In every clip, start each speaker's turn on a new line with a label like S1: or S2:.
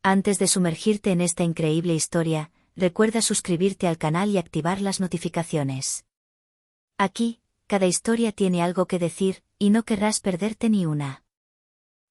S1: Antes de sumergirte en esta increíble historia, recuerda suscribirte al canal y activar las notificaciones. Aquí, cada historia tiene algo que decir, y no querrás perderte ni una.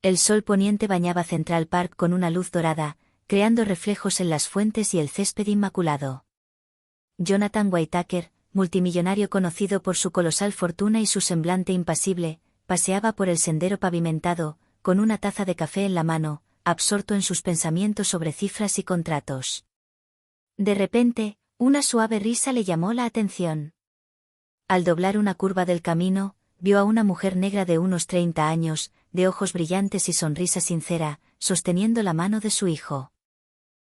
S1: El sol poniente bañaba Central Park con una luz dorada, creando reflejos en las fuentes y el césped inmaculado. Jonathan Whittaker, multimillonario conocido por su colosal fortuna y su semblante impasible, paseaba por el sendero pavimentado, con una taza de café en la mano, absorto en sus pensamientos sobre cifras y contratos. De repente, una suave risa le llamó la atención. Al doblar una curva del camino, vio a una mujer negra de unos 30 años, de ojos brillantes y sonrisa sincera, sosteniendo la mano de su hijo.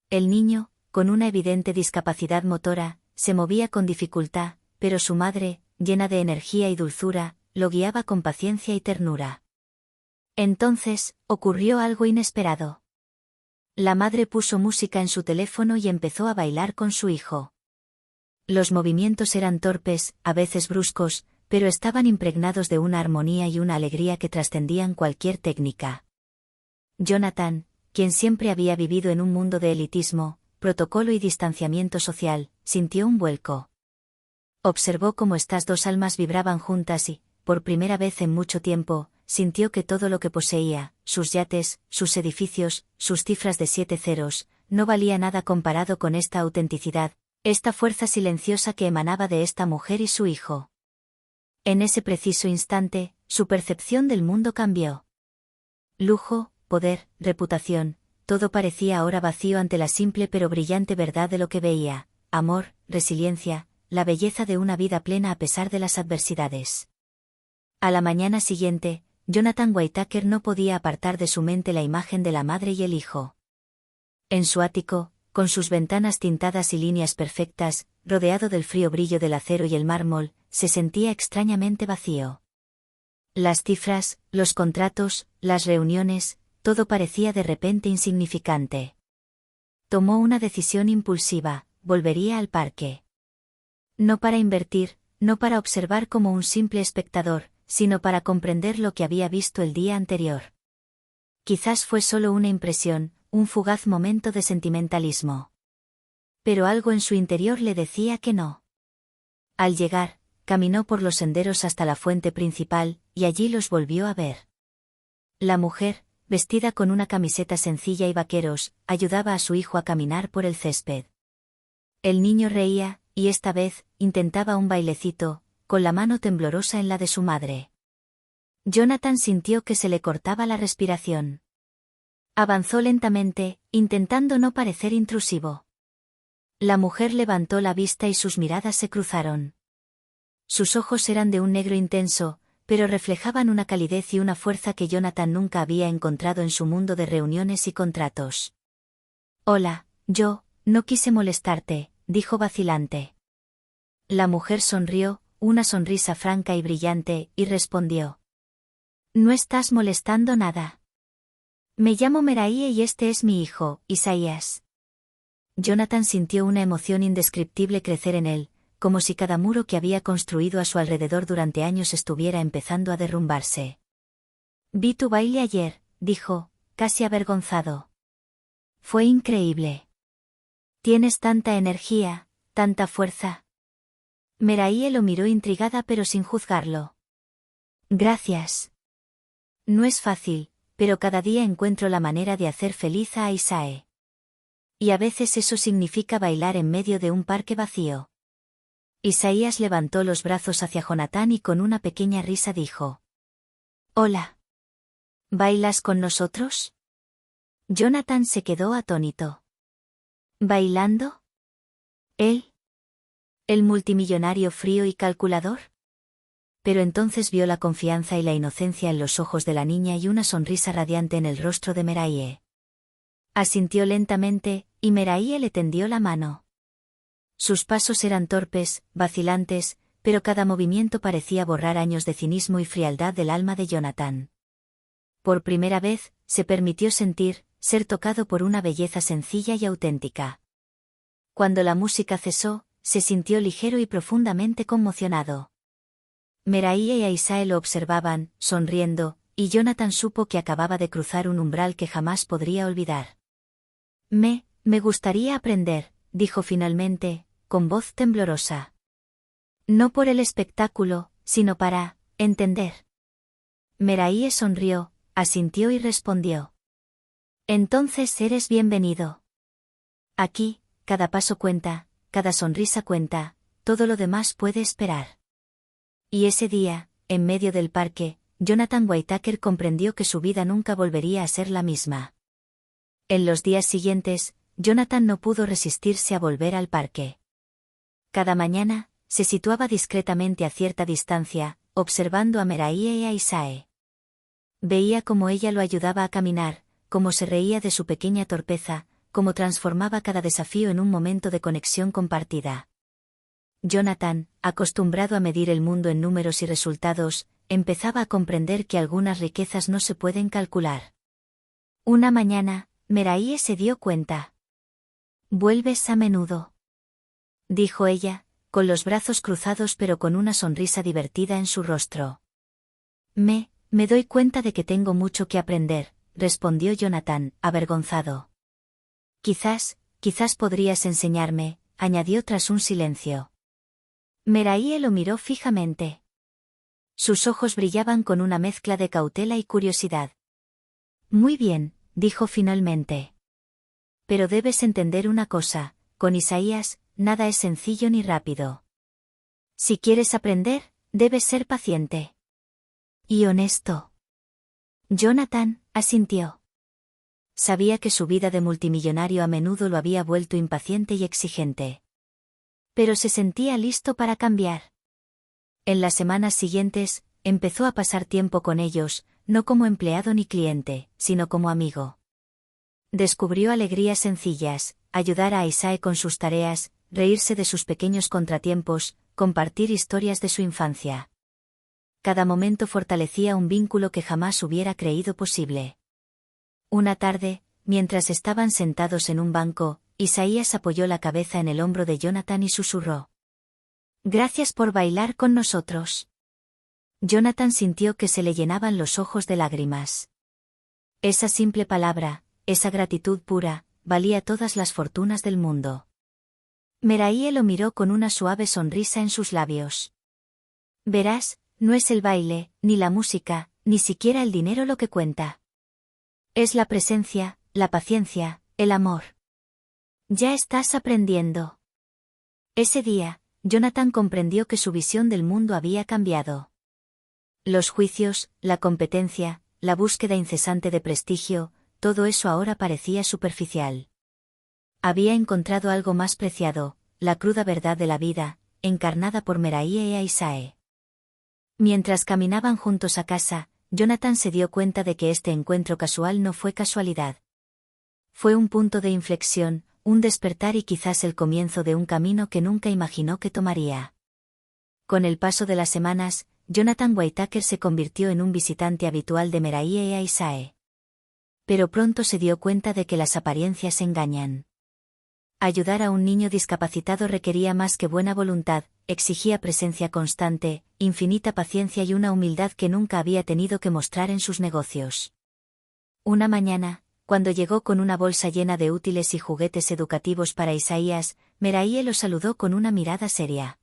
S1: El niño, con una evidente discapacidad motora, se movía con dificultad, pero su madre, llena de energía y dulzura, lo guiaba con paciencia y ternura. Entonces, ocurrió algo inesperado. La madre puso música en su teléfono y empezó a bailar con su hijo. Los movimientos eran torpes, a veces bruscos, pero estaban impregnados de una armonía y una alegría que trascendían cualquier técnica. Jonathan, quien siempre había vivido en un mundo de elitismo, protocolo y distanciamiento social, sintió un vuelco. Observó cómo estas dos almas vibraban juntas y, por primera vez en mucho tiempo, sintió que todo lo que poseía, sus yates, sus edificios, sus cifras de 7 ceros, no valía nada comparado con esta autenticidad, esta fuerza silenciosa que emanaba de esta mujer y su hijo. En ese preciso instante, su percepción del mundo cambió. Lujo, poder, reputación, todo parecía ahora vacío ante la simple pero brillante verdad de lo que veía: amor, resiliencia, la belleza de una vida plena a pesar de las adversidades. A la mañana siguiente, Jonathan Whittaker no podía apartar de su mente la imagen de la madre y el hijo. En su ático, con sus ventanas tintadas y líneas perfectas, rodeado del frío brillo del acero y el mármol, se sentía extrañamente vacío. Las cifras, los contratos, las reuniones, todo parecía de repente insignificante. Tomó una decisión impulsiva: volvería al parque. No para invertir, no para observar como un simple espectador, sino para comprender lo que había visto el día anterior. Quizás fue solo una impresión, un fugaz momento de sentimentalismo. Pero algo en su interior le decía que no. Al llegar, caminó por los senderos hasta la fuente principal, y allí los volvió a ver. La mujer, vestida con una camiseta sencilla y vaqueros, ayudaba a su hijo a caminar por el césped. El niño reía, y esta vez, intentaba un bailecito, con la mano temblorosa en la de su madre. Jonathan sintió que se le cortaba la respiración. Avanzó lentamente, intentando no parecer intrusivo. La mujer levantó la vista y sus miradas se cruzaron. Sus ojos eran de un negro intenso, pero reflejaban una calidez y una fuerza que Jonathan nunca había encontrado en su mundo de reuniones y contratos. «Hola, no quise molestarte», dijo vacilante. La mujer sonrió, una sonrisa franca y brillante, y respondió: «No estás molestando nada. Me llamo Meraie y este es mi hijo, Isaías». Jonathan sintió una emoción indescriptible crecer en él, como si cada muro que había construido a su alrededor durante años estuviera empezando a derrumbarse. «Vi tu baile ayer», dijo, casi avergonzado. «Fue increíble. Tienes tanta energía, tanta fuerza». Meraie lo miró intrigada pero sin juzgarlo. «Gracias. No es fácil, pero cada día encuentro la manera de hacer feliz a Isae. Y a veces eso significa bailar en medio de un parque vacío». Isaías levantó los brazos hacia Jonathan y con una pequeña risa dijo: «Hola. ¿Bailas con nosotros?». Jonathan se quedó atónito. «¿Bailando? ¿Él? ¿El multimillonario frío y calculador?». Pero entonces vio la confianza y la inocencia en los ojos de la niña y una sonrisa radiante en el rostro de Meraie. Asintió lentamente, y Meraie le tendió la mano. Sus pasos eran torpes, vacilantes, pero cada movimiento parecía borrar años de cinismo y frialdad del alma de Jonathan. Por primera vez, se permitió sentir, ser tocado por una belleza sencilla y auténtica. Cuando la música cesó, se sintió ligero y profundamente conmocionado. Meraie y Isae lo observaban, sonriendo, y Jonathan supo que acababa de cruzar un umbral que jamás podría olvidar. Me gustaría aprender, dijo finalmente, con voz temblorosa. No por el espectáculo, sino para entender. Meraíe sonrió, asintió y respondió. Entonces eres bienvenido. Aquí, cada paso cuenta, cada sonrisa cuenta, todo lo demás puede esperar. Y ese día, en medio del parque, Jonathan Whittaker comprendió que su vida nunca volvería a ser la misma. En los días siguientes, Jonathan no pudo resistirse a volver al parque. Cada mañana, se situaba discretamente a cierta distancia, observando a Meraíe y a Isae. Veía cómo ella lo ayudaba a caminar, cómo se reía de su pequeña torpeza, cómo transformaba cada desafío en un momento de conexión compartida. Jonathan, acostumbrado a medir el mundo en números y resultados, empezaba a comprender que algunas riquezas no se pueden calcular. Una mañana, Meraíe se dio cuenta. «¿Vuelves a menudo?», dijo ella, con los brazos cruzados pero con una sonrisa divertida en su rostro. Me doy cuenta de que tengo mucho que aprender», respondió Jonathan, avergonzado. Quizás podrías enseñarme», añadió tras un silencio. Meraíe lo miró fijamente. Sus ojos brillaban con una mezcla de cautela y curiosidad. «Muy bien», dijo finalmente. «Pero debes entender una cosa, con Isaías, nada es sencillo ni rápido. Si quieres aprender, debes ser paciente. Y honesto». Jonathan asintió. Sabía que su vida de multimillonario a menudo lo había vuelto impaciente y exigente. Pero se sentía listo para cambiar. En las semanas siguientes, empezó a pasar tiempo con ellos, no como empleado ni cliente, sino como amigo. Descubrió alegrías sencillas, ayudar a Isae con sus tareas, reírse de sus pequeños contratiempos, compartir historias de su infancia. Cada momento fortalecía un vínculo que jamás hubiera creído posible. Una tarde, mientras estaban sentados en un banco, Isaías apoyó la cabeza en el hombro de Jonathan y susurró. «Gracias por bailar con nosotros». Jonathan sintió que se le llenaban los ojos de lágrimas. Esa simple palabra, esa gratitud pura, valía todas las fortunas del mundo. Meraíe lo miró con una suave sonrisa en sus labios. «Verás, no es el baile, ni la música, ni siquiera el dinero lo que cuenta. Es la presencia, la paciencia, el amor. Ya estás aprendiendo». Ese día, Jonathan comprendió que su visión del mundo había cambiado. Los juicios, la competencia, la búsqueda incesante de prestigio, todo eso ahora parecía superficial. Había encontrado algo más preciado, la cruda verdad de la vida, encarnada por Meraíe e Isae. Mientras caminaban juntos a casa, Jonathan se dio cuenta de que este encuentro casual no fue casualidad. Fue un punto de inflexión, un despertar y quizás el comienzo de un camino que nunca imaginó que tomaría. Con el paso de las semanas, Jonathan Whittaker se convirtió en un visitante habitual de Meraíe e Isae. Pero pronto se dio cuenta de que las apariencias engañan. Ayudar a un niño discapacitado requería más que buena voluntad, exigía presencia constante, infinita paciencia y una humildad que nunca había tenido que mostrar en sus negocios. Una mañana, cuando llegó con una bolsa llena de útiles y juguetes educativos para Isaías, Meraíe lo saludó con una mirada seria.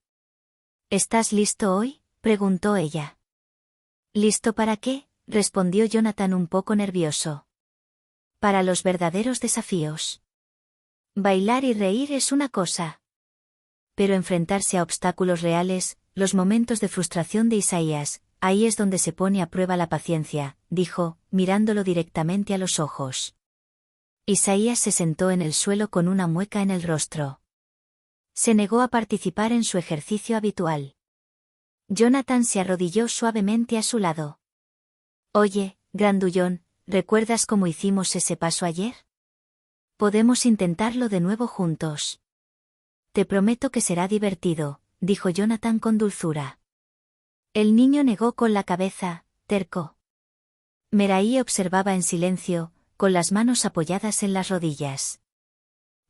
S1: «¿Estás listo hoy?», preguntó ella. «¿Listo para qué?», respondió Jonathan un poco nervioso. «Para los verdaderos desafíos. Bailar y reír es una cosa. Pero enfrentarse a obstáculos reales, los momentos de frustración de Isaías, ahí es donde se pone a prueba la paciencia», dijo, mirándolo directamente a los ojos. Isaías se sentó en el suelo con una mueca en el rostro. Se negó a participar en su ejercicio habitual. Jonathan se arrodilló suavemente a su lado. «Oye, grandullón, ¿recuerdas cómo hicimos ese paso ayer? Podemos intentarlo de nuevo juntos. Te prometo que será divertido», dijo Jonathan con dulzura. El niño negó con la cabeza, terco. Meraíe observaba en silencio, con las manos apoyadas en las rodillas.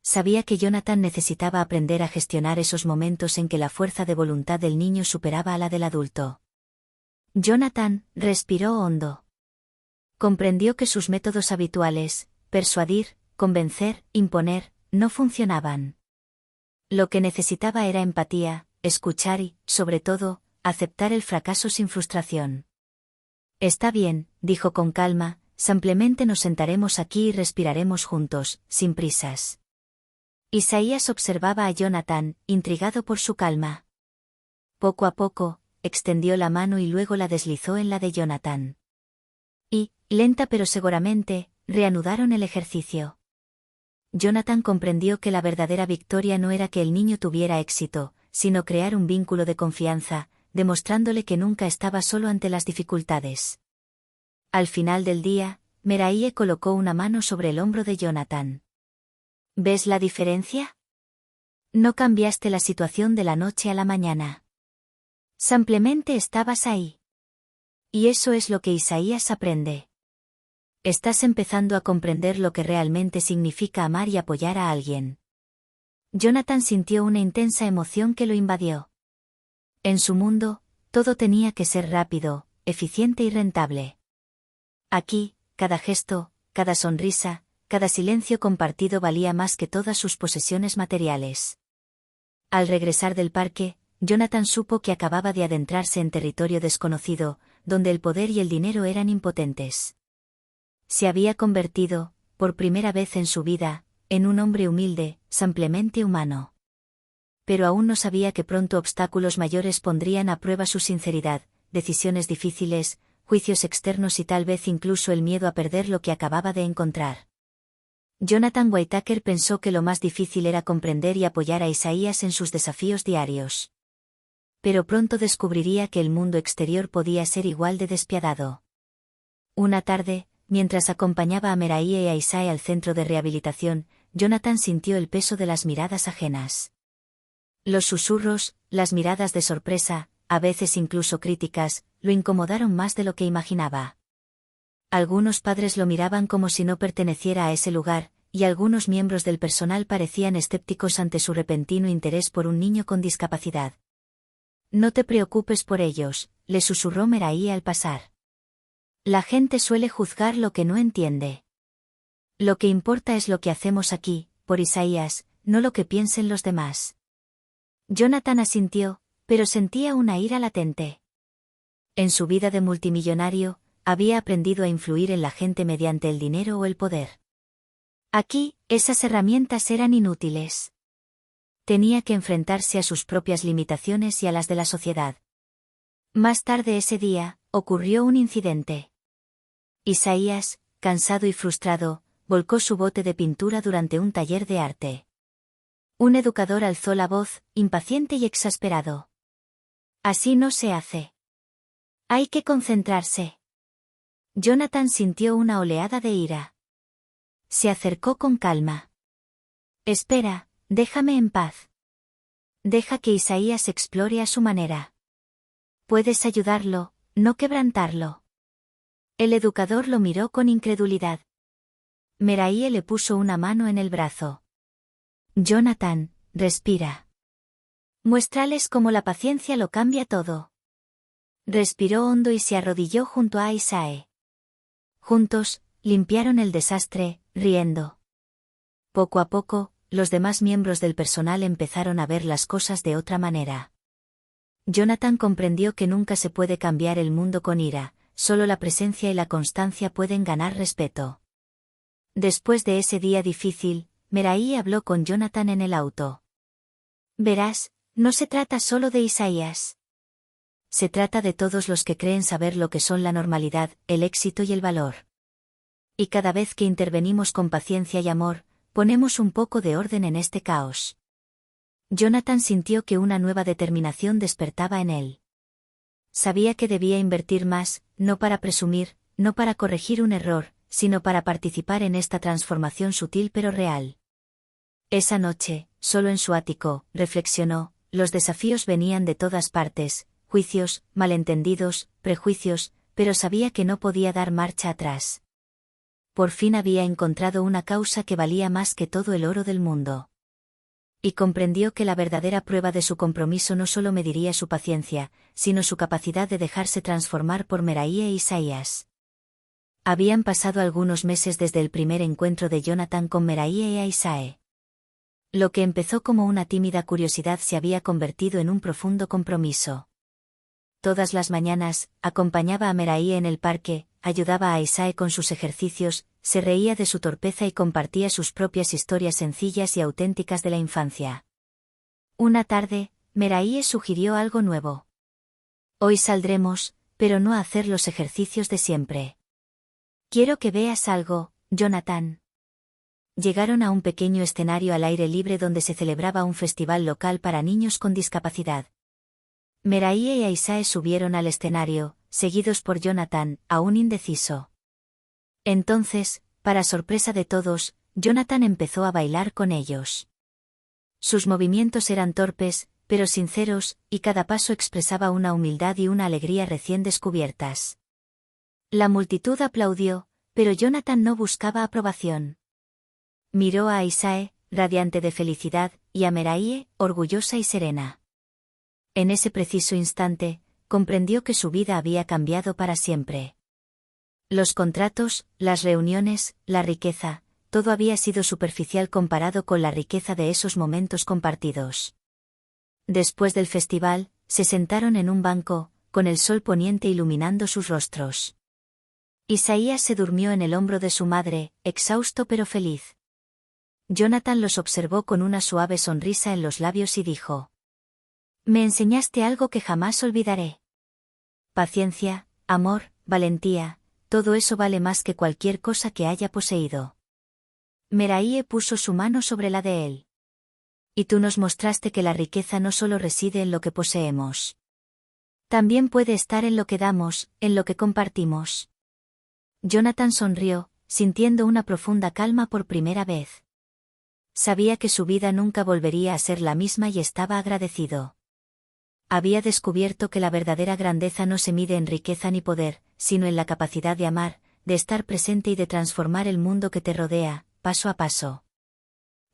S1: Sabía que Jonathan necesitaba aprender a gestionar esos momentos en que la fuerza de voluntad del niño superaba a la del adulto. Jonathan respiró hondo. Comprendió que sus métodos habituales, persuadir, convencer, imponer, no funcionaban. Lo que necesitaba era empatía, escuchar y, sobre todo, aceptar el fracaso sin frustración. Está bien, dijo con calma, simplemente nos sentaremos aquí y respiraremos juntos, sin prisas. Isaías observaba a Jonathan, intrigado por su calma. Poco a poco, extendió la mano y luego la deslizó en la de Jonathan. Y, lenta pero seguramente, reanudaron el ejercicio. Jonathan comprendió que la verdadera victoria no era que el niño tuviera éxito, sino crear un vínculo de confianza, demostrándole que nunca estaba solo ante las dificultades. Al final del día, Meraíe colocó una mano sobre el hombro de Jonathan. ¿Ves la diferencia? No cambiaste la situación de la noche a la mañana. Simplemente estabas ahí. Y eso es lo que Isaías aprende. Estás empezando a comprender lo que realmente significa amar y apoyar a alguien. Jonathan sintió una intensa emoción que lo invadió. En su mundo, todo tenía que ser rápido, eficiente y rentable. Aquí, cada gesto, cada sonrisa, cada silencio compartido valía más que todas sus posesiones materiales. Al regresar del parque, Jonathan supo que acababa de adentrarse en territorio desconocido, donde el poder y el dinero eran impotentes. Se había convertido, por primera vez en su vida, en un hombre humilde, simplemente humano. Pero aún no sabía que pronto obstáculos mayores pondrían a prueba su sinceridad, decisiones difíciles, juicios externos y tal vez incluso el miedo a perder lo que acababa de encontrar. Jonathan Whitaker pensó que lo más difícil era comprender y apoyar a Isaías en sus desafíos diarios. Pero pronto descubriría que el mundo exterior podía ser igual de despiadado. Una tarde, mientras acompañaba a Meraíe y a Isaías al centro de rehabilitación, Jonathan sintió el peso de las miradas ajenas. Los susurros, las miradas de sorpresa, a veces incluso críticas, lo incomodaron más de lo que imaginaba. Algunos padres lo miraban como si no perteneciera a ese lugar, y algunos miembros del personal parecían escépticos ante su repentino interés por un niño con discapacidad. No te preocupes por ellos, le susurró Meraíe al pasar. La gente suele juzgar lo que no entiende. Lo que importa es lo que hacemos aquí, por Isaías, no lo que piensen los demás. Jonathan asintió, pero sentía una ira latente. En su vida de multimillonario, había aprendido a influir en la gente mediante el dinero o el poder. Aquí, esas herramientas eran inútiles. Tenía que enfrentarse a sus propias limitaciones y a las de la sociedad. Más tarde ese día, ocurrió un incidente. Isaías, cansado y frustrado, volcó su bote de pintura durante un taller de arte. Un educador alzó la voz, impaciente y exasperado. Así no se hace. Hay que concentrarse. Jonathan sintió una oleada de ira. Se acercó con calma. Espera, déjame en paz. Deja que Isaías explore a su manera. Puedes ayudarlo, no quebrantarlo. El educador lo miró con incredulidad. Meraíe le puso una mano en el brazo. Jonathan, respira. Muéstrales cómo la paciencia lo cambia todo. Respiró hondo y se arrodilló junto a Isaías. Juntos, limpiaron el desastre, riendo. Poco a poco, los demás miembros del personal empezaron a ver las cosas de otra manera. Jonathan comprendió que nunca se puede cambiar el mundo con ira, solo la presencia y la constancia pueden ganar respeto. Después de ese día difícil, Meraíe habló con Jonathan en el auto. Verás, no se trata solo de Isaías. Se trata de todos los que creen saber lo que son la normalidad, el éxito y el valor. Y cada vez que intervenimos con paciencia y amor, ponemos un poco de orden en este caos. Jonathan sintió que una nueva determinación despertaba en él. Sabía que debía invertir más, no para presumir, no para corregir un error, sino para participar en esta transformación sutil pero real. Esa noche, solo en su ático, reflexionó, los desafíos venían de todas partes, juicios, malentendidos, prejuicios, pero sabía que no podía dar marcha atrás. Por fin había encontrado una causa que valía más que todo el oro del mundo. Y comprendió que la verdadera prueba de su compromiso no solo mediría su paciencia, sino su capacidad de dejarse transformar por Meraíe e Isaías. Habían pasado algunos meses desde el primer encuentro de Jonathan con Meraíe y Aisae. Lo que empezó como una tímida curiosidad se había convertido en un profundo compromiso. Todas las mañanas, acompañaba a Meraíe en el parque, ayudaba a Aisae con sus ejercicios, se reía de su torpeza y compartía sus propias historias sencillas y auténticas de la infancia. Una tarde, Meraíe sugirió algo nuevo. Hoy saldremos, pero no a hacer los ejercicios de siempre. Quiero que veas algo, Jonathan. Llegaron a un pequeño escenario al aire libre donde se celebraba un festival local para niños con discapacidad. Meraíe y Aisae subieron al escenario, seguidos por Jonathan, aún indeciso. Entonces, para sorpresa de todos, Jonathan empezó a bailar con ellos. Sus movimientos eran torpes, pero sinceros, y cada paso expresaba una humildad y una alegría recién descubiertas. La multitud aplaudió, pero Jonathan no buscaba aprobación. Miró a Aisae, radiante de felicidad, y a Meraíe, orgullosa y serena. En ese preciso instante, comprendió que su vida había cambiado para siempre. Los contratos, las reuniones, la riqueza, todo había sido superficial comparado con la riqueza de esos momentos compartidos. Después del festival, se sentaron en un banco, con el sol poniente iluminando sus rostros. Isaías se durmió en el hombro de su madre, exhausto pero feliz. Jonathan los observó con una suave sonrisa en los labios y dijo: «Me enseñaste algo que jamás olvidaré. Paciencia, amor, valentía, todo eso vale más que cualquier cosa que haya poseído». Meraíe puso su mano sobre la de él. «Y tú nos mostraste que la riqueza no solo reside en lo que poseemos. También puede estar en lo que damos, en lo que compartimos». Jonathan sonrió, sintiendo una profunda calma por primera vez. Sabía que su vida nunca volvería a ser la misma y estaba agradecido. Había descubierto que la verdadera grandeza no se mide en riqueza ni poder, sino en la capacidad de amar, de estar presente y de transformar el mundo que te rodea, paso a paso.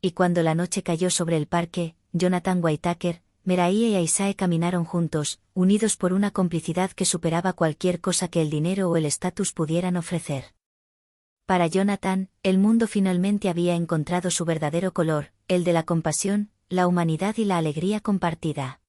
S1: Y cuando la noche cayó sobre el parque, Jonathan Whittaker, Meraíe y Aisae caminaron juntos, unidos por una complicidad que superaba cualquier cosa que el dinero o el estatus pudieran ofrecer. Para Jonathan, el mundo finalmente había encontrado su verdadero color, el de la compasión, la humanidad y la alegría compartida.